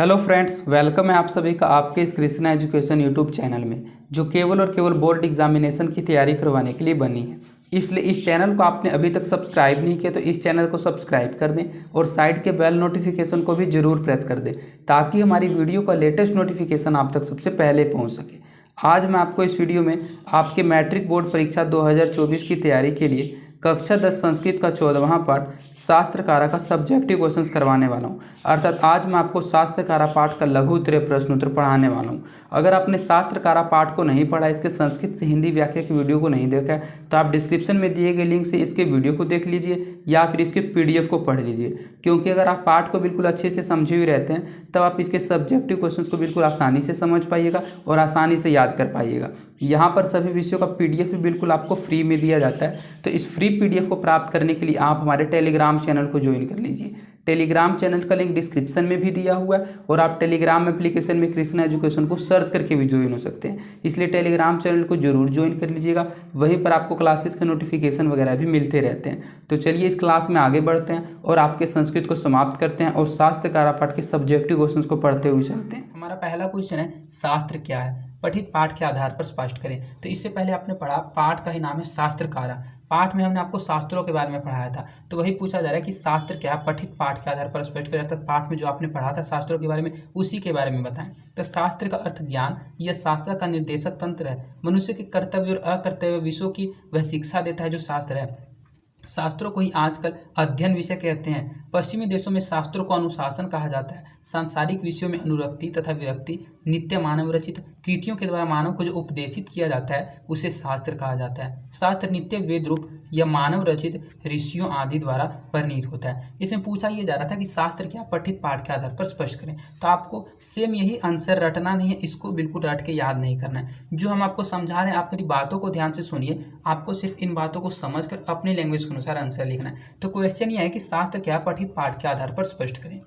Hello friends, welcome है आप सभी का आपके इस कृष्णा एजुकेशन यूट्यूब चैनल में, जो केवल और केवल बोर्ड एग्जामिनेशन की तैयारी करवाने के लिए बनी है। इसलिए इस चैनल को आपने अभी तक सब्सक्राइब नहीं किया तो इस चैनल को सब्सक्राइब कर दें और साइड के बेल नोटिफिकेशन को भी जरूर प्रेस कर दें, ताकि हमारी वीडियो का लेटेस्ट नोटिफिकेशन आप तक सबसे पहले पहुँच सके। आज मैं आपको इस वीडियो में आपके मैट्रिक बोर्ड परीक्षा 2024 की तैयारी के लिए कक्षा 10 संस्कृत का 14वां पाठ शास्त्रकारा का सब्जेक्टिव क्वेश्चंस करवाने वाला हूं। अर्थात आज मैं आपको शास्त्रकारा पाठ का लघु उत्तरीय प्रश्न उत्तर पढ़ाने वाला हूं। अगर आपने शास्त्रकारा पाठ को नहीं पढ़ा, इसके संस्कृत से हिंदी व्याख्या की वीडियो को नहीं देखा है, तो आप डिस्क्रिप्शन में दिए गए लिंक से इसके वीडियो को देख लीजिए या फिर इसके PDF को पढ़ लीजिए। क्योंकि अगर आप पाठ को बिल्कुल अच्छे से समझे हुए रहते हैं तब आप इसके सब्जेक्टिव क्वेश्चन को बिल्कुल आसानी से समझ पाइएगा और आसानी से याद कर पाइएगा। यहाँ पर सभी विषयों का PDF भी बिल्कुल आपको फ्री में दिया जाता है। तो इस फ्री PDF को प्राप्त करने के लिए आप हमारे टेलीग्राम चैनल को ज्वाइन कर लीजिए। टेलीग्राम चैनल का लिंक डिस्क्रिप्शन में भी दिया हुआ है और आप टेलीग्राम एप्लीकेशन में कृष्णा एजुकेशन को सर्च करके भी ज्वाइन हो सकते हैं। इसलिए टेलीग्राम चैनल को जरूर ज्वाइन कर लीजिएगा, वहीं पर आपको क्लासेस के नोटिफिकेशन वगैरह भी मिलते रहते हैं। तो चलिए इस क्लास में आगे बढ़ते हैं और आपके संस्कृत को समाप्त करते हैं और शास्त्रकारा पाठ के सब्जेक्टिव क्वेश्चन को पढ़ते हुए चलते हैं। हमारा पहला क्वेश्चन है, शास्त्र क्या है? पठित पाठ के आधार पर स्पष्ट करें। तो इससे पहले आपने पढ़ा, पाठ का ही नाम है शास्त्रकारा। पाठ में हमने आपको शास्त्रों के बारे में पढ़ाया था, तो वही पूछा जा रहा है कि शास्त्र क्या है? पठित पाठ के आधार पर स्पष्ट करें। अर्थात पाठ में जो आपने पढ़ा था शास्त्रों के बारे में, उसी के बारे में बताएं। तो शास्त्र का अर्थ ज्ञान या शास्त्र का निर्देशक तंत्र है। मनुष्य के कर्तव्य और अकर्तव्य विषयों की वह शिक्षा देता है जो शास्त्र है। शास्त्रों को ही आजकल अध्ययन विषय कहते हैं। पश्चिमी देशों में शास्त्रों को अनुशासन कहा जाता है। सांसारिक विषयों में अनुरक्ति तथा विरक्ति नित्य मानव रचित कृतियों के द्वारा मानव को जो उपदेशित किया जाता है उसे शास्त्र कहा जाता है। शास्त्र नित्य वेद रूप या मानव रचित ऋषियों आदि द्वारा परिणीत होता है। इसमें पूछा यह जा रहा था कि शास्त्र क्या? पठित पाठ के आधार पर स्पष्ट करें। तो आपको सेम यही आंसर रटना नहीं है, इसको बिल्कुल रट के याद नहीं करना है। जो हम आपको समझा रहे हैं, आप मेरी बातों को ध्यान से सुनिए। आपको सिर्फ इन बातों को समझकर अपने लैंग्वेज के अनुसार आंसर लिखना है। तो क्वेश्चन ये है कि शास्त्र क्या? पठित पाठ के आधार पर स्पष्ट करें।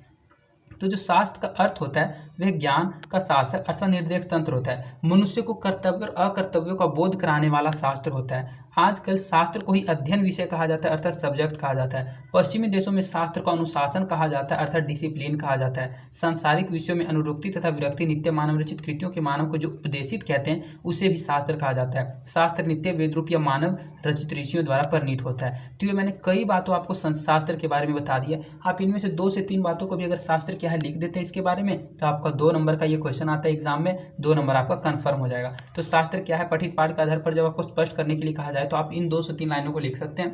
तो जो शास्त्र का अर्थ होता है वह ज्ञान का शासक अथवा निर्देश तंत्र होता है। मनुष्य को कर्तव्य और अकर्तव्यों का बोध कराने वाला शास्त्र होता है। आजकल शास्त्र को ही अध्ययन विषय कहा जाता है, अर्थात सब्जेक्ट कहा जाता है। पश्चिमी देशों में शास्त्र को अनुशासन कहा जाता है, अर्थात डिसिप्लिन कहा जाता है। सांसारिक विषयों में अनुरक्ति तथा विरक्ति नित्य मानव रचित कृतियों के मानव को जो उपदेशित कहते हैं उसे भी शास्त्र कहा जाता है। शास्त्र नित्य वेद रूप या मानव रचित ऋषियों द्वारा परिणीत होता है। तो ये मैंने कई बातों आपको शास्त्र के बारे में बता दिया। आप इनमें से 2 से 3 बातों को भी अगर शास्त्र क्या है लिख देते हैं इसके बारे में, तो आपका 2 नंबर का ये क्वेश्चन आता है एग्जाम में, 2 नंबर आपका कंफर्म हो जाएगा। तो शास्त्र क्या है? पठित पाठ के आधार पर जब आपको स्पष्ट करने के लिए कहा जाए तो आप इन 2 से 3 लाइनों को लिख सकते हैं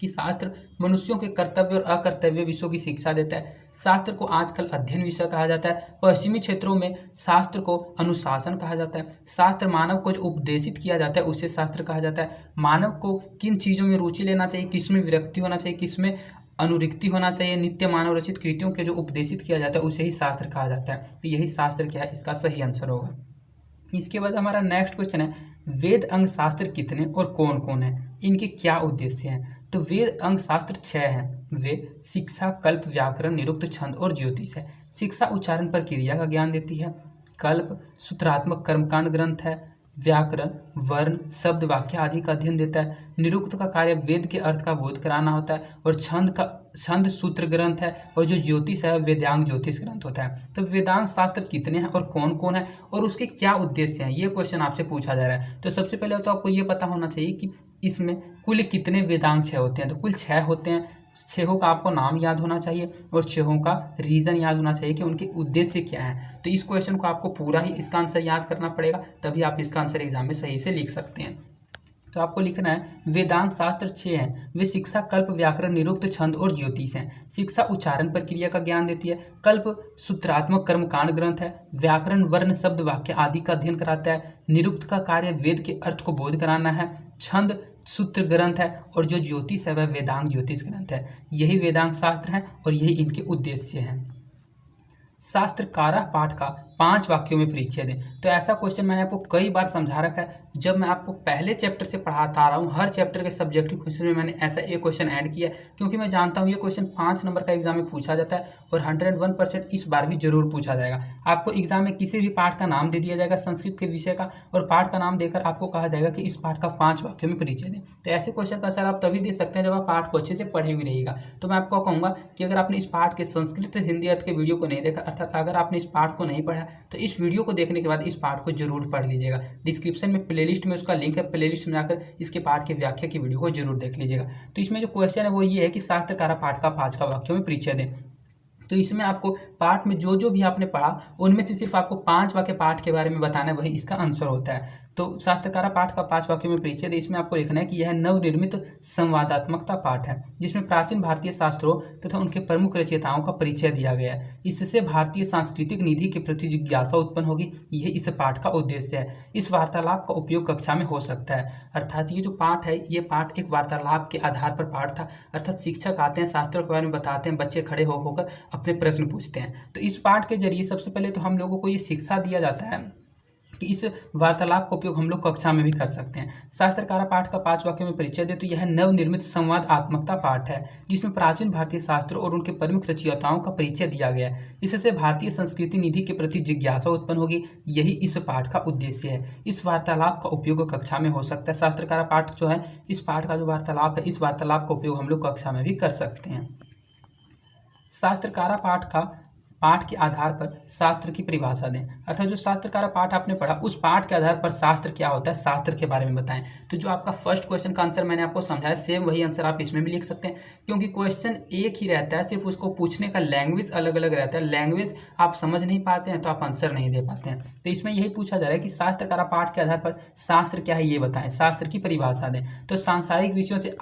कि शास्त्र मनुष्यों के कर्तव्य और अकर्तव्य विषयों की शिक्षा देता है। शास्त्र को आजकल अध्ययन विषय कहा जाता है। पश्चिमी क्षेत्रों में शास्त्र को अनुशासन कहा जाता है। शास्त्र मानव को जो उपदेशित किया जाता है उसे शास्त्र कहा जाता है। मानव को किन चीज़ों में रुचि लेना चाहिए, किसमें विरक्ति होना चाहिए, किसमें अनुरिक्ति होना चाहिए, नित्य मानव रचित कृतियों के जो उपदेशित किया जाता है उसे ही शास्त्र कहा जाता है। तो यही शास्त्र क्या है, इसका सही आंसर होगा। इसके बाद हमारा नेक्स्ट क्वेश्चन है, वेद अंग शास्त्र कितने और कौन कौन है? इनके क्या उद्देश्य हैं? तो वेद अंग शास्त्र 6 हैं। वे शिक्षा, कल्प, व्याकरण, निरुक्त, छंद और ज्योतिष है। शिक्षा उच्चारण पर क्रिया का ज्ञान देती है। कल्प सूत्रात्मक कर्मकांड ग्रंथ है। व्याकरण वर्ण, शब्द, वाक्य आदि का अध्ययन देता है। निरुक्त का कार्य वेद के अर्थ का बोध कराना होता है। और छंद सूत्र ग्रंथ है। और जो ज्योतिष है वेदांग ज्योतिष ग्रंथ होता है। तो वेदांग शास्त्र कितने हैं और कौन कौन है और उसके क्या उद्देश्य हैं, ये क्वेश्चन आपसे पूछा जा रहा है। तो सबसे पहले तो आपको ये पता होना चाहिए कि इसमें कुल कितने वेदांग 6 होते हैं। तो कुल 6 होते हैं। 6 का आपको नाम याद होना चाहिए और 6 का रीज़न याद होना चाहिए कि उनके उद्देश्य क्या है। तो इस क्वेश्चन को आपको पूरा ही इसका आंसर याद करना पड़ेगा, तभी आप इसका आंसर एग्जाम में सही से लिख सकते हैं। तो आपको लिखना है वेदांग शास्त्र 6 हैं। वे शिक्षा, कल्प, व्याकरण, निरुक्त, छंद और ज्योतिष हैं। शिक्षा उच्चारण प्रक्रिया का ज्ञान देती है। कल्प सूत्रात्मक कर्मकांड ग्रंथ है। व्याकरण वर्ण, शब्द, वाक्य आदि का अध्ययन कराता है। निरुक्त का कार्य वेद के अर्थ को बोध कराना है। छंद सूत्र ग्रंथ है और जो ज्योतिष है वह वेदांग ज्योतिष ग्रंथ है। यही वेदांग शास्त्र हैं और यही इनके उद्देश्य हैं। शास्त्रकारा पाठ का 5 वाक्यों में परिचय दें। तो ऐसा क्वेश्चन मैंने आपको कई बार समझा रखा है, जब मैं आपको पहले चैप्टर से पढ़ाता आ रहा हूँ, हर चैप्टर के सब्जेक्टिव क्वेश्चन में मैंने ऐसा एक क्वेश्चन ऐड किया, क्योंकि मैं जानता हूँ ये क्वेश्चन 5 नंबर का एग्जाम में पूछा जाता है और 101% इस बार भी जरूर पूछा जाएगा। आपको एग्जाम में किसी भी पाठ का नाम दे दिया जाएगा संस्कृत के विषय का, और पाठ का नाम देकर आपको कहा जाएगा कि इस पाठ का 5 वाक्यों में परिचय दें। तो ऐसे क्वेश्चन का आंसर आप तभी दे सकते हैं जब आप पाठ को अच्छे से पढ़े हुए रहिएगा। तो मैं आपको कहूँगा कि अगर आपने इस पाठ के संस्कृत से हिंदी अर्थ के वीडियो को नहीं देखा, अर्थात अगर आपने इस पाठ को नहीं पढ़ा, तो इस वीडियो को देखने के बाद इस पाठ को जरूर पढ़ लीजिएगा। डिस्क्रिप्शन में प्लेलिस्ट में उसका लिंक है, प्लेलिस्ट में जाकर इसके पाठ के व्याख्या की वीडियो को जरूर देख लीजिएगा। तो इसमें जो क्वेश्चन है वो ये है कि शास्त्रकारा पाठ का 5 का वाक्यों में परिचय दें। तो इसमें आपको पाठ में जो भी आपने पढ़ा उनमें से सिर्फ आपको 5 वाक्य पाठ के बारे में बताना है, वही इसका आंसर होता है। तो शास्त्रकारा पाठ का 5 वाक्यों में परिचय दे, इसमें आपको लिखना है कि यह नवनिर्मित संवादात्मकता पाठ है जिसमें प्राचीन भारतीय शास्त्रों तथा उनके प्रमुख रचयिताओं का परिचय दिया गया है। इससे भारतीय सांस्कृतिक निधि के प्रति जिज्ञासा उत्पन्न होगी, यह इस पाठ का उद्देश्य है। इस वार्तालाप का उपयोग कक्षा में हो सकता है। अर्थात ये जो पाठ है, ये पाठ एक वार्तालाप के आधार पर पाठ था, अर्थात शिक्षक आते हैं, शास्त्रों के बारे में बताते हैं, बच्चे खड़े होकर अपने प्रश्न पूछते हैं। तो इस पाठ के जरिए सबसे पहले तो हम लोगों को ये शिक्षा दिया जाता है कि इस वार्तालाप का उपयोग हम लोग कक्षा में भी कर सकते हैं। शास्त्रकारा पाठ का 5 वाक्यों में परिचय दे, तो यह नवनिर्मित संवादात्मकता पाठ है जिसमें प्राचीन भारतीय शास्त्रों और उनके प्रमुख रचयिताओं का परिचय दिया गया है। इससे भारतीय संस्कृति निधि के प्रति जिज्ञासा उत्पन्न होगी, यही इस पाठ का उद्देश्य है। इस वार्तालाप का उपयोग कक्षा में हो सकता है। शास्त्रकारा पाठ जो है, इस पाठ का जो वार्तालाप है, इस वार्तालाप का उपयोग हम लोग कक्षा में भी कर सकते हैं। शास्त्रकारा पाठ के आधार पर शास्त्र की परिभाषा दें, अर्थात जो शास्त्रकारा पाठ आपने पढ़ा उस पाठ के आधार पर शास्त्र क्या होता है, शास्त्र के बारे में बताएं। तो जो आपका फर्स्ट क्वेश्चन का आंसर मैंने आपको समझाया, सेम वही आंसर आप इसमें भी लिख सकते हैं, क्योंकि क्वेश्चन एक ही रहता है, सिर्फ उसको पूछने का लैंग्वेज अलग अलग रहता है। लैंग्वेज आप समझ नहीं पाते हैं तो आप आंसर नहीं दे पाते हैं। तो इसमें यही पूछा जा रहा है कि शास्त्रकारा पाठ के आधार पर शास्त्र क्या है ये बताएं, शास्त्र की परिभाषा दें। तो सांसारिक विषयों से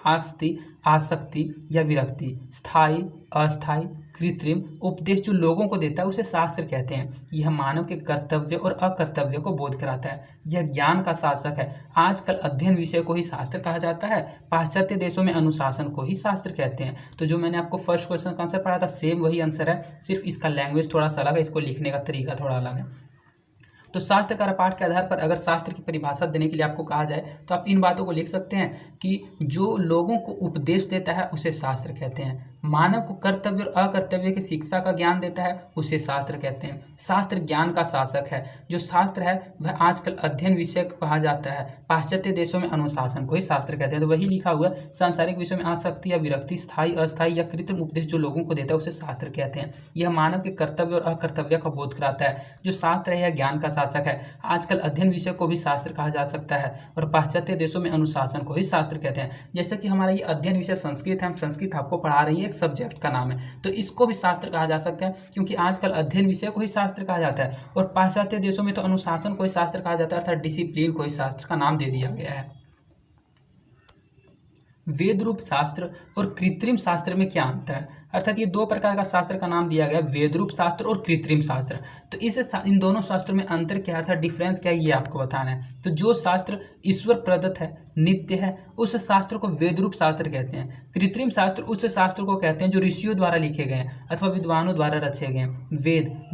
आसक्ति या विरक्ति, स्थायी, अस्थायी, कृत्रिम उपदेश जो लोगों को देता है उसे शास्त्र कहते हैं। यह मानव के कर्तव्य और अकर्तव्य को बोध कराता है। यह ज्ञान का शासक है। आजकल अध्ययन विषय को ही शास्त्र कहा जाता है। पाश्चात्य देशों में अनुशासन को ही शास्त्र कहते हैं। तो जो मैंने आपको फर्स्ट क्वेश्चन का आंसर पढ़ा था, सेम वही आंसर है, सिर्फ इसका लैंग्वेज थोड़ा सा अलग है, इसको लिखने का तरीका थोड़ा अलग है। तो शास्त्रकारा पाठ के आधार पर अगर शास्त्र की परिभाषा देने के लिए आपको कहा जाए तो आप इन बातों को लिख सकते हैं कि जो लोगों को उपदेश देता है उसे शास्त्र कहते हैं। मानव को कर्तव्य और अकर्तव्य की शिक्षा का ज्ञान देता है उसे शास्त्र कहते हैं। शास्त्र ज्ञान का शासक है। जो शास्त्र है वह आजकल अध्ययन विषय को कहा जाता है। पाश्चात्य देशों में अनुशासन को ही शास्त्र कहते हैं। तो वही लिखा हुआ है, सांसारिक विषयों में आसक्ति या विरक्ति, स्थायी, अस्थायी या कृत्रिम उपदेश जो लोगों को देता है उसे शास्त्र कहते हैं। यह मानव के कर्तव्य और अकर्तव्य का बोध कराता है। जो शास्त्र है यह ज्ञान का शासक है। आजकल अध्ययन विषय को भी शास्त्र कहा जा सकता है और पाश्चात्य देशों में अनुशासन को ही शास्त्र कहते हैं। जैसे कि हमारा ये अध्ययन विषय संस्कृत है, हम संस्कृत आपको पढ़ा रही है, एक सब्जेक्ट का नाम है, तो इसको भी शास्त्र कहा जा सकता है, क्योंकि आजकल अध्ययन विषय को ही शास्त्र कहा जाता है और पाश्चात्य देशों में तो अनुशासन को ही शास्त्र कहा जाता है, अर्थात डिसिप्लिन को ही शास्त्र का नाम दे दिया गया है। वेद रूप शास्त्र और कृत्रिम शास्त्र में क्या अंतर है, अर्थात ये 2 प्रकार का शास्त्र का नाम दिया गया, वेद रूप शास्त्र और कृत्रिम शास्त्र। तो इन दोनों शास्त्रों में अंतर क्या है, अर्थात डिफरेंस क्या है, ये आपको बताना है। तो जो शास्त्र ईश्वर प्रदत्त है, नित्य है, उस शास्त्र को वेद रूप शास्त्र कहते हैं। कृत्रिम शास्त्र उस शास्त्र को कहते हैं जो ऋषियों द्वारा लिखे गए हैं अथवा विद्वानों द्वारा रचे गए हैं।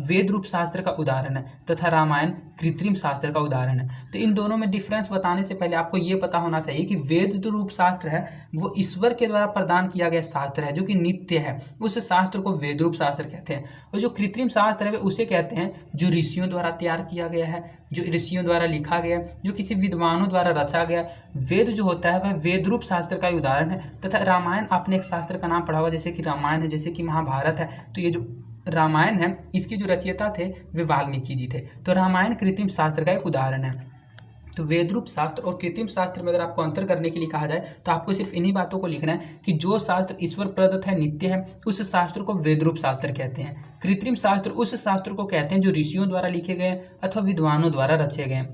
वेद रूप शास्त्र का उदाहरण है तथा रामायण कृत्रिम शास्त्र का उदाहरण है। तो इन दोनों में डिफरेंस बताने से पहले आपको ये पता होना चाहिए कि वेद जो रूप शास्त्र है वो ईश्वर के द्वारा प्रदान किया गया शास्त्र है जो कि नित्य है, उस शास्त्र को वेद रूप शास्त्र कहते हैं। और जो कृत्रिम शास्त्र है उसे कहते हैं जो ऋषियों द्वारा तैयार किया गया है, जो ऋषियों द्वारा लिखा गया, जो किसी विद्वानों द्वारा रचा गया। वेद जो होता है वह वेद रूप शास्त्र का उदाहरण है। तथा रामायण, आपने एक शास्त्र का नाम पढ़ा होगा, जैसे कि रामायण है, जैसे कि महाभारत है। तो ये जो रामायण है इसके जो रचयिता थे वे वाल्मीकि जी थे। तो रामायण कृत्रिम शास्त्र का एक उदाहरण है। तो वेद रूप शास्त्र और कृत्रिम शास्त्र में अगर आपको अंतर करने के लिए कहा जाए तो आपको सिर्फ इन्हीं बातों को लिखना है कि जो शास्त्र ईश्वर प्रदत्त है, नित्य है, उस शास्त्र को वेद रूप शास्त्र कहते हैं। कृत्रिम शास्त्र उस शास्त्र को कहते हैं जो ऋषियों द्वारा लिखे गए अथवा विद्वानों द्वारा रचे गए।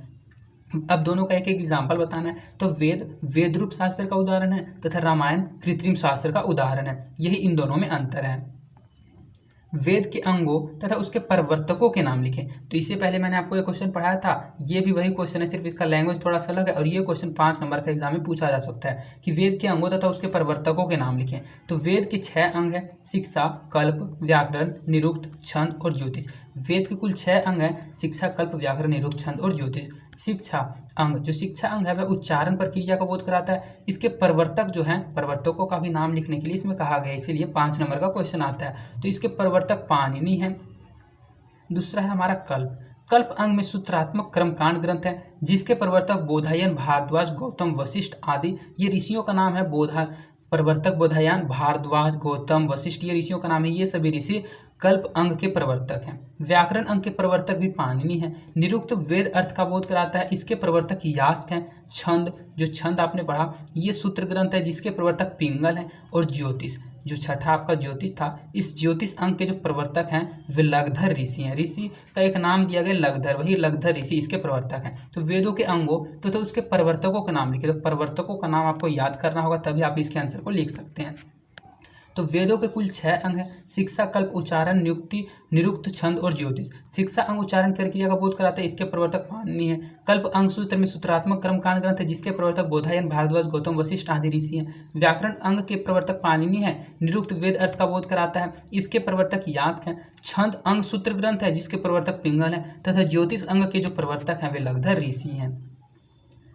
अब दोनों का एक एक एग्जाम्पल बताना है। तो वेद रूप शास्त्र का उदाहरण है तथा रामायण कृत्रिम शास्त्र का उदाहरण है। यही इन दोनों में अंतर है। वेद के अंगों तथा उसके प्रवर्तकों के नाम लिखें। तो इससे पहले मैंने आपको एक क्वेश्चन पढ़ाया था, ये भी वही क्वेश्चन है, सिर्फ इसका लैंग्वेज थोड़ा सा अलग है। और ये क्वेश्चन 5 नंबर का एग्जाम में पूछा जा सकता है कि वेद के अंगों तथा उसके प्रवर्तकों के नाम लिखें। तो वेद के 6 अंग हैं, शिक्षा, कल्प, व्याकरण, निरुक्त, छंद और ज्योतिष। वेद के कुल 6 अंग हैं, शिक्षा, कल्प, व्याकरण, निरुक्त, छंद और ज्योतिष। शिक्षा अंग, जो शिक्षा अंग है वह उच्चारण प्रक्रिया का बोध कराता है। इसके प्रवर्तक जो हैं, प्रवर्तकों का भी नाम लिखने के लिए इसमें कहा गया है, इसीलिए 5 नंबर का क्वेश्चन आता है। तो इसके प्रवर्तक पाणिनि है। दूसरा है हमारा कल्प। कल्प अंग में सूत्रात्मक कर्मकांड ग्रंथ है, जिसके प्रवर्तक बोधायन, भारद्वाज, गौतम, वशिष्ठ आदि ये ऋषियों का नाम है। प्रवर्तक बोधायन, भारद्वाज, गौतम, वशिष्ठ ये ऋषियों का नाम है। ये सभी ऋषि कल्प अंग के प्रवर्तक हैं। व्याकरण अंग के प्रवर्तक भी पाणिनि है। निरुक्त वेद अर्थ का बोध कराता है, इसके प्रवर्तक यास्क हैं। छंद, जो छंद आपने पढ़ा, ये सूत्र ग्रंथ है, जिसके प्रवर्तक पिंगल हैं। और ज्योतिष, जो छठा आपका ज्योतिष था, इस ज्योतिष अंग के जो प्रवर्तक हैं वे लगधर ऋषि हैं। ऋषि का एक नाम दिया गया लगधर, वही लगधर ऋषि इसके प्रवर्तक हैं। तो वेदों के अंगों तो उसके प्रवर्तकों का नाम लिखे, तो प्रवर्तकों का नाम आपको याद करना होगा, तभी आप इसके आंसर को लिख सकते हैं। तो वेदों के कुल 6 अंग हैं, शिक्षा, कल्प, उच्चारण, नियुक्ति, निरुक्त, छंद और ज्योतिष। शिक्षा अंग उच्चारण प्रक्रिया का बोध कराता है, इसके प्रवर्तक पाणिनि है। कल्प अंग सूत्र में सूत्रात्मक कर्मकांड ग्रंथ है, जिसके प्रवर्तक बोधायन, भारद्वाज, गौतम, वशिष्ठ आदि ऋषि हैं। व्याकरण अंग के प्रवर्तक पाणिनि है। निरुक्त वेद अर्थ का बोध कराता है, इसके प्रवर्तक यास्क हैं। छंद अंग सूत्र ग्रंथ है, जिसके प्रवर्तक पिंगल है। तथा ज्योतिष अंग के जो प्रवर्तक हैं वे लगधर ऋषि हैं।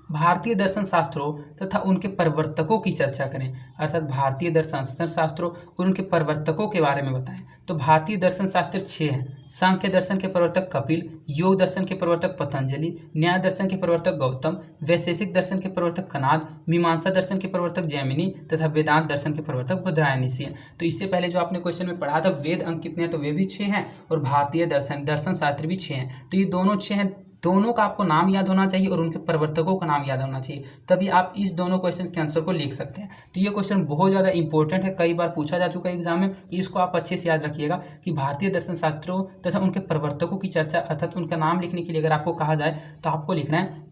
भारतीय दर्शन शास्त्रों तथा उनके प्रवर्तकों की चर्चा करें, अर्थात भारतीय दर्शन शास्त्रों और उनके प्रवर्तकों के बारे में बताएं। तो भारतीय दर्शन शास्त्र 6 हैं। सांख्य दर्शन के प्रवर्तक कपिल, योग दर्शन के प्रवर्तक पतंजलि, न्याय दर्शन के प्रवर्तक गौतम, वैशेषिक दर्शन के प्रवर्तक कनाद, मीमांसा दर्शन के प्रवर्तक जैमिनी तथा वेदांत दर्शन के प्रवर्तक बद्रायन ऋषि हैं। तो इससे पहले जो आपने क्वेश्चन में पढ़ा था वेद अंक कितने हैं, तो वे भी 6 हैं और भारतीय दर्शन शास्त्र भी 6 हैं। तो ये दोनों 6 हैं, दोनों का आपको नाम याद होना चाहिए और उनके प्रवर्तकों का नाम याद होना चाहिए, तभी आप इस दोनों क्वेश्चन के आंसर को लिख सकते हैं। तो ये क्वेश्चन बहुत ज़्यादा इंपॉर्टेंट है, कई बार पूछा जा चुका है एग्जाम में, इसको आप अच्छे से याद रखिएगा कि भारतीय दर्शन शास्त्रों तथा उनके प्रवर्तकों की चर्चा, अर्थात उनका नाम लिखने के लिए अगर आपको कहा जाए तो आपको लिखना है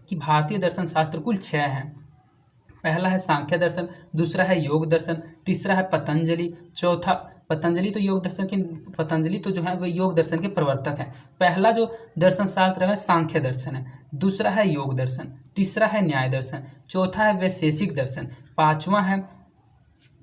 कि भारतीय दर्शन शास्त्र कुल 6 हैं। पहला है सांख्य दर्शन, दूसरा है योग दर्शन, तीसरा है पतंजलि, चौथा पतंजलि तो योग दर्शन के पतंजलि तो जो है वह योग दर्शन के प्रवर्तक है। पहला जो दर्शन शास्त्र है सांख्य दर्शन है, दूसरा है योग दर्शन, तीसरा है न्याय दर्शन, चौथा है वैशेषिक दर्शन, पांचवा है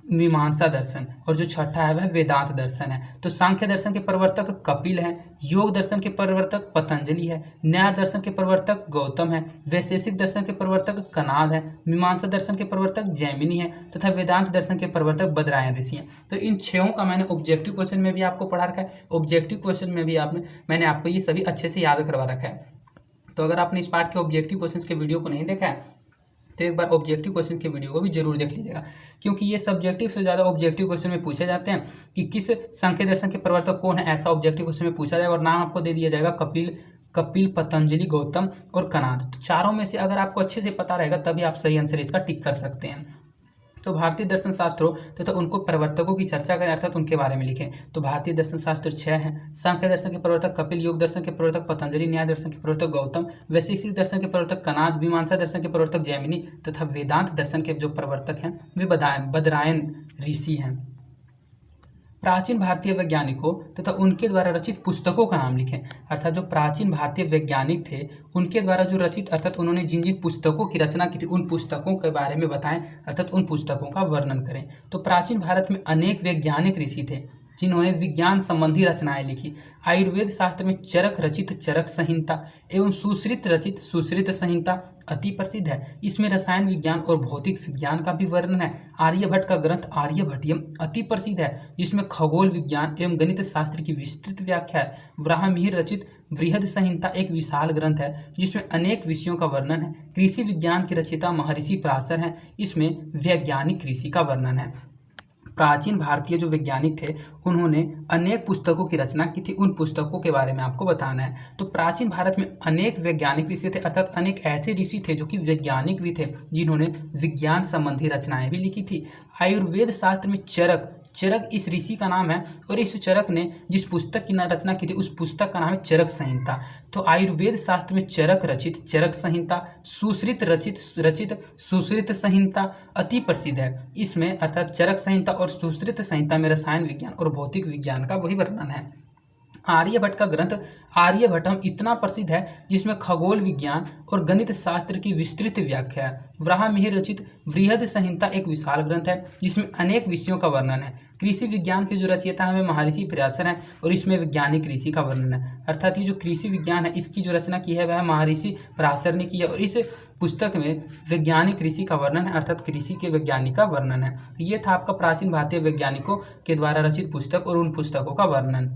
मीमांसा दर्शन और जो छठा है वह वेदांत दर्शन है। तो सांख्य दर्शन के प्रवर्तक कपिल हैं, योग दर्शन के प्रवर्तक पतंजलि है, न्याय दर्शन के प्रवर्तक गौतम है, वैशेषिक दर्शन के प्रवर्तक कनाद है, मीमांसा दर्शन के प्रवर्तक जैमिनी है तथा वेदांत दर्शन के प्रवर्तक बद्रायन ऋषि हैं। तो इन 6 का मैंने ऑब्जेक्टिव क्वेश्चन में भी आपको पढ़ा रखा है, ऑब्जेक्टिव क्वेश्चन में भी मैंने आपको ये सभी अच्छे से याद करवा रखा है। तो अगर आपने इस पार्ट के ऑब्जेक्टिव क्वेश्चन के वीडियो को नहीं देखा है तो एक बार ऑब्जेक्टिव क्वेश्चन के वीडियो को भी जरूर देख लीजिएगा, क्योंकि ये सब्जेक्टिव से ज़्यादा ऑब्जेक्टिव क्वेश्चन में पूछे जाते हैं कि किस सांख्य दर्शन के प्रवर्तक कौन है, ऐसा ऑब्जेक्टिव क्वेश्चन में पूछा जाएगा और नाम आपको दे दिया जाएगा कपिल, पतंजलि, गौतम और कनाद। तो चारों में से अगर आपको अच्छे से पता रहेगा तभी आप सही आंसर इसका टिक कर सकते हैं। तो भारतीय दर्शन शास्त्रों तो उनको प्रवर्तकों की चर्चा करें, अर्थात उनके बारे में लिखें। तो भारतीय दर्शन शास्त्र 6 हैं। सांख्य दर्शन के प्रवर्तक कपिल, योग दर्शन के प्रवर्तक पतंजलि, न्याय दर्शन के प्रवर्तक गौतम, वैशेषिक दर्शन के प्रवर्तक कनाद, मीमांसा दर्शन के प्रवर्तक जैमिनी तथा वेदांत दर्शन के जो प्रवर्तक हैं वे बद्रायन ऋषि हैं। प्राचीन भारतीय वैज्ञानिकों तथा उनके द्वारा रचित पुस्तकों का नाम लिखें, अर्थात जो प्राचीन भारतीय वैज्ञानिक थे उनके द्वारा जो रचित, अर्थात उन्होंने जिन जिन पुस्तकों की रचना की थी उन पुस्तकों के बारे में बताएं, अर्थात उन पुस्तकों का वर्णन करें। तो प्राचीन भारत में अनेक वैज्ञानिक ऋषि थे जिन्होंने विज्ञान संबंधी रचनाएं लिखी। आयुर्वेद शास्त्र में चरक रचित चरक संहिता एवं सुश्रित रचित सुश्रित संहिता अति प्रसिद्ध है। इसमें रसायन विज्ञान और भौतिक विज्ञान का भी वर्णन है। आर्यभट्ट का ग्रंथ आर्यभट्टियम अति प्रसिद्ध है, जिसमें खगोल विज्ञान एवं गणित शास्त्र की विस्तृत व्याख्या है। वराहमिहिर रचित बृहद संहिता एक विशाल ग्रंथ है जिसमें अनेक विषयों का वर्णन है। कृषि विज्ञान के रचयिता महर्षि पराशर हैं, इसमें वैज्ञानिक कृषि का वर्णन है। प्राचीन भारतीय जो वैज्ञानिक थे उन्होंने अनेक पुस्तकों की रचना की थी, उन पुस्तकों के बारे में आपको बताना है। तो प्राचीन भारत में अनेक वैज्ञानिक ऋषि थे, अर्थात अनेक ऐसे ऋषि थे जो कि वैज्ञानिक भी थे जिन्होंने विज्ञान संबंधी रचनाएं भी लिखी थी। आयुर्वेद शास्त्र में चरक इस ऋषि का नाम है और इस चरक ने जिस पुस्तक की रचना की थी उस पुस्तक का नाम है चरक संहिता। तो आयुर्वेद शास्त्र में चरक रचित चरक संहिता, सुश्रित रचित सुश्रित संहिता अति प्रसिद्ध है। इसमें अर्थात चरक संहिता और सुश्रित संहिता में रसायन विज्ञान और भौतिक विज्ञान का वही वर्णन है। आर्यभट्ट का ग्रंथ आर्यभट्टम इतना प्रसिद्ध है जिसमें खगोल विज्ञान और गणित शास्त्र की विस्तृत व्याख्या है। वराहमिहिर रचित बृहद संहिता एक विशाल ग्रंथ है जिसमें अनेक विषयों का वर्णन है। कृषि विज्ञान के जो रचयिता है महर्षि पराशर हैं और इसमें वैज्ञानिक कृषि का वर्णन है। अर्थात ये जो कृषि विज्ञान है इसकी जो रचना की है वह महर्षि पराशर ने की है और इस पुस्तक में वैज्ञानिक कृषि का वर्णन है, अर्थात कृषि के वैज्ञानिक का वर्णन है। ये था आपका प्राचीन भारतीय वैज्ञानिकों के द्वारा रचित पुस्तक और उन पुस्तकों का वर्णन।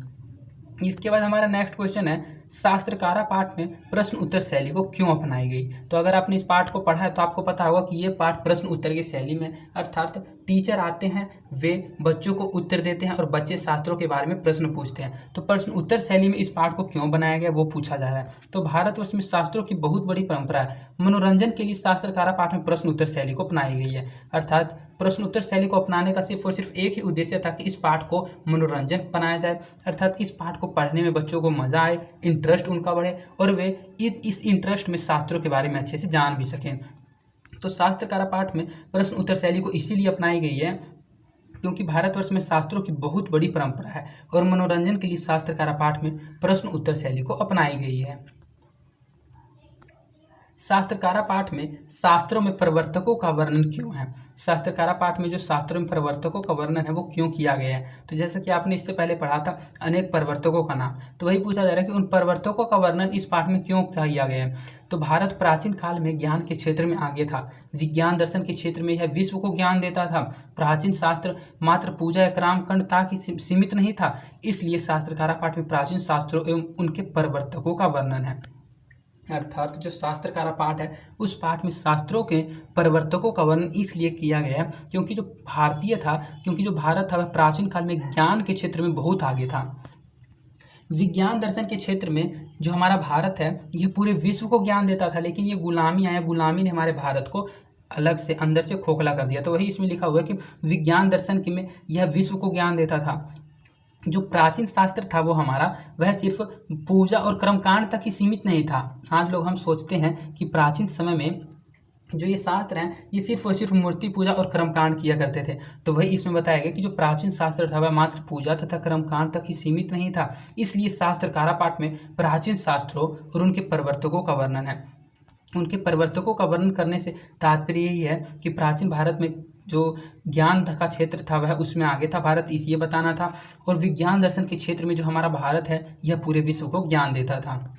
इसके बाद हमारा नेक्स्ट क्वेश्चन है शास्त्रकारा पाठ में प्रश्न उत्तर शैली को क्यों अपनाई गई। तो अगर आपने इस पाठ को पढ़ा है तो आपको पता होगा कि ये पाठ प्रश्न उत्तर की शैली में, अर्थात टीचर आते हैं, वे बच्चों को उत्तर देते हैं और बच्चे शास्त्रों के बारे में प्रश्न पूछते हैं। तो प्रश्न उत्तर शैली में इस पाठ को क्यों बनाया गया वो पूछा जा रहा है। तो भारतवर्ष में शास्त्रों की बहुत बड़ी परंपरा है। मनोरंजन के लिए शास्त्रकारा पाठ में प्रश्न उत्तर शैली को अपनाई गई है। अर्थात प्रश्न उत्तर शैली को अपनाने का सिर्फ और सिर्फ एक ही उद्देश्य था कि इस पाठ को मनोरंजन बनाया जाए, अर्थात इस पाठ को पढ़ने में बच्चों को मजा आए, इंटरेस्ट उनका बढ़े और वे इस इंटरेस्ट में शास्त्रों के बारे में अच्छे से जान भी सकें। तो शास्त्रकारा पाठ में प्रश्न उत्तर शैली को इसीलिए अपनाई गई है क्योंकि भारतवर्ष में शास्त्रों की बहुत बड़ी परंपरा है और मनोरंजन के लिए शास्त्रकारा पाठ में प्रश्न उत्तर शैली को अपनाई गई है। शास्त्रकारा पाठ में शास्त्रों में प्रवर्तकों का वर्णन क्यों है। शास्त्रकारा पाठ में जो शास्त्रों में प्रवर्तकों का वर्णन है वो क्यों किया गया है। तो जैसा कि आपने इससे पहले पढ़ा था अनेक प्रवर्तकों का नाम, तो वही पूछा जा रहा है कि उन प्रवर्तकों का वर्णन इस पाठ में क्यों किया गया है। तो भारत प्राचीन काल में ज्ञान के क्षेत्र में आगे था, विज्ञान दर्शन के क्षेत्र में यह विश्व को ज्ञान देता था। प्राचीन शास्त्र मात्र पूजा या कर्मकांड तक सीमित नहीं था, इसलिए शास्त्रकारा पाठ में प्राचीन शास्त्रों एवं उनके प्रवर्तकों का वर्णन है। अर्थात जो शास्त्रकारा पाठ है उस पाठ में शास्त्रों के प्रवर्तकों का वर्णन इसलिए किया गया है क्योंकि जो भारत था वह प्राचीन काल में ज्ञान के क्षेत्र में बहुत आगे था। विज्ञान दर्शन के क्षेत्र में जो हमारा भारत है यह पूरे विश्व को ज्ञान देता था, लेकिन ये गुलामी ने हमारे भारत को अलग से अंदर से खोखला कर दिया। तो वही इसमें लिखा हुआ है कि विज्ञान दर्शन में यह विश्व को ज्ञान देता था। जो प्राचीन शास्त्र था वो हमारा वह सिर्फ पूजा और कर्मकांड तक ही सीमित नहीं था। आज लोग हम सोचते हैं कि प्राचीन समय में जो ये शास्त्र हैं ये सिर्फ और सिर्फ मूर्ति पूजा और कर्मकांड किया करते थे। तो वही इसमें बताया गया कि जो प्राचीन शास्त्र था वह मात्र पूजा तथा कर्मकांड तक ही सीमित नहीं था, इसलिए शास्त्रकारा पाठ में प्राचीन शास्त्रों और उनके प्रवर्तकों का वर्णन है। उनके प्रवर्तकों का वर्णन करने से तात्पर्य यही है कि प्राचीन भारत में जो ज्ञान का क्षेत्र था वह उसमें आगे था भारत, इस ये बताना था। और विज्ञान दर्शन के क्षेत्र में जो हमारा भारत है यह पूरे विश्व को ज्ञान देता था।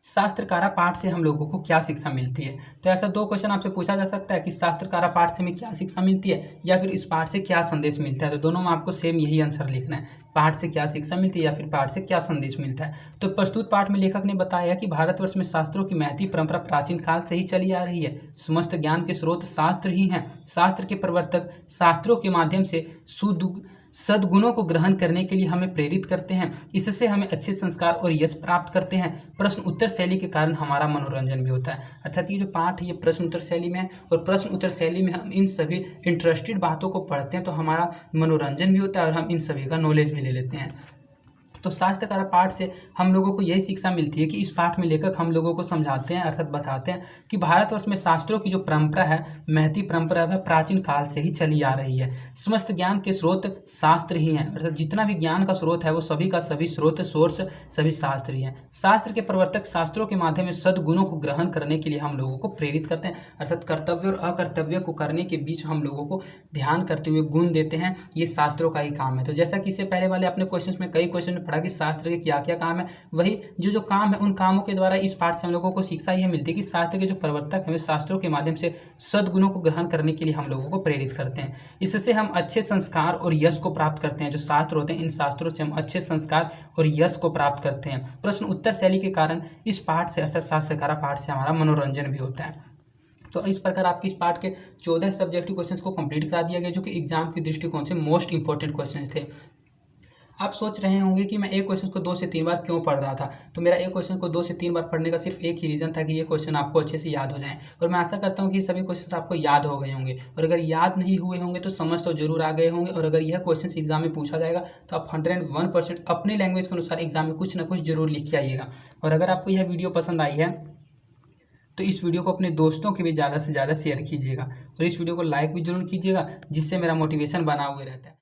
शास्त्रकारा पाठ से हम लोगों को क्या शिक्षा मिलती है। तो ऐसा दो क्वेश्चन आपसे पूछा जा सकता है कि शास्त्रकारा पाठ से हमें क्या शिक्षा मिलती है या फिर इस पाठ से क्या संदेश मिलता है। तो दोनों में आपको सेम यही आंसर लिखना है, पाठ से क्या शिक्षा मिलती है या फिर पाठ से क्या संदेश मिलता है। तो प्रस्तुत पाठ में लेखक ने बताया कि भारतवर्ष में शास्त्रों की महती परंपरा प्राचीन काल से ही चली आ रही है। समस्त ज्ञान के स्रोत शास्त्र ही हैं। शास्त्र के प्रवर्तक शास्त्रों के माध्यम से सद्गुणों को ग्रहण करने के लिए हमें प्रेरित करते हैं। इससे हमें अच्छे संस्कार और यश प्राप्त करते हैं। प्रश्न उत्तर शैली के कारण हमारा मनोरंजन भी होता है। अर्थात ये जो पाठ है ये प्रश्न उत्तर शैली में है और प्रश्न उत्तर शैली में हम इन सभी इंटरेस्टेड बातों को पढ़ते हैं तो हमारा मनोरंजन भी होता है और हम इन सभी का नॉलेज भी ले लेते हैं। तो शास्त्रकारा पाठ से हम लोगों को यही शिक्षा मिलती है कि इस पाठ में लेखक हम लोगों को समझाते हैं, अर्थात बताते हैं कि भारतवर्ष में शास्त्रों की जो परंपरा है, महती परंपरा वह प्राचीन काल से ही चली आ रही है। समस्त ज्ञान के स्रोत शास्त्र ही हैं, अर्थात जितना भी ज्ञान का स्रोत है वो सभी का सभी स्रोत सोर्स सभी शास्त्र ही हैं। शास्त्र के प्रवर्तक शास्त्रों के माध्यम से सद्गुणों को ग्रहण करने के लिए हम लोगों को प्रेरित करते हैं, अर्थात कर्तव्य और अकर्तव्य को करने के बीच हम लोगों को ध्यान करते हुए गुण देते हैं। ये शास्त्रों का ही काम है। तो जैसा कि इससे पहले वाले अपने क्वेश्चन में कई क्वेश्चन पढ़ा कि शास्त्र के क्या क्या काम है, वही जो काम है उन कामों के द्वारा इस पाठ से हम लोगों को शिक्षा यह मिलती है कि शास्त्र के जो प्रवर्तक हैं वे शास्त्रों के माध्यम से सद्गुणों को ग्रहण करने के लिए हम लोगों को प्रेरित करते हैं। इससे हम अच्छे संस्कार और यश को प्राप्त करते हैं। जो शास्त्र होते हैं इन शास्त्रों से हम अच्छे संस्कार और यश को प्राप्त करते हैं। प्रश्न उत्तर शैली के कारण इस पाठ से अर्थात शास्त्रकारा पाठ से हमारा मनोरंजन भी होता है। तो इस प्रकार आपके इस पाठ के 14 सब्जेक्टिव क्वेश्चंस को कंप्लीट करा दिया गया जो कि एग्जाम के दृष्टिकोण से मोस्ट इंपॉर्टेंट क्वेश्चंस थे। आप सोच रहे होंगे कि मैं एक क्वेश्चन को 2 से 3 बार क्यों पढ़ रहा था। तो मेरा एक क्वेश्चन को 2 से 3 बार पढ़ने का सिर्फ एक ही रीज़न था कि ये क्वेश्चन आपको अच्छे से याद हो जाएं। और मैं आशा करता हूँ कि सभी क्वेश्चन आपको याद हो गए होंगे और अगर याद नहीं हुए होंगे तो समझ तो जरूर आ गए होंगे। और अगर यह क्वेश्चन एग्जाम में पूछा जाएगा तो आप 101% अपने लैंग्वेज के अनुसार एग्जाम में कुछ ना कुछ जरूर लिख के आइएगा। और अगर आपको यह वीडियो पसंद आई है तो इस वीडियो को अपने दोस्तों के भी ज़्यादा से ज़्यादा शेयर कीजिएगा और इस वीडियो को लाइक भी जरूर कीजिएगा, जिससे मेरा मोटिवेशन बना हुआ रहता है।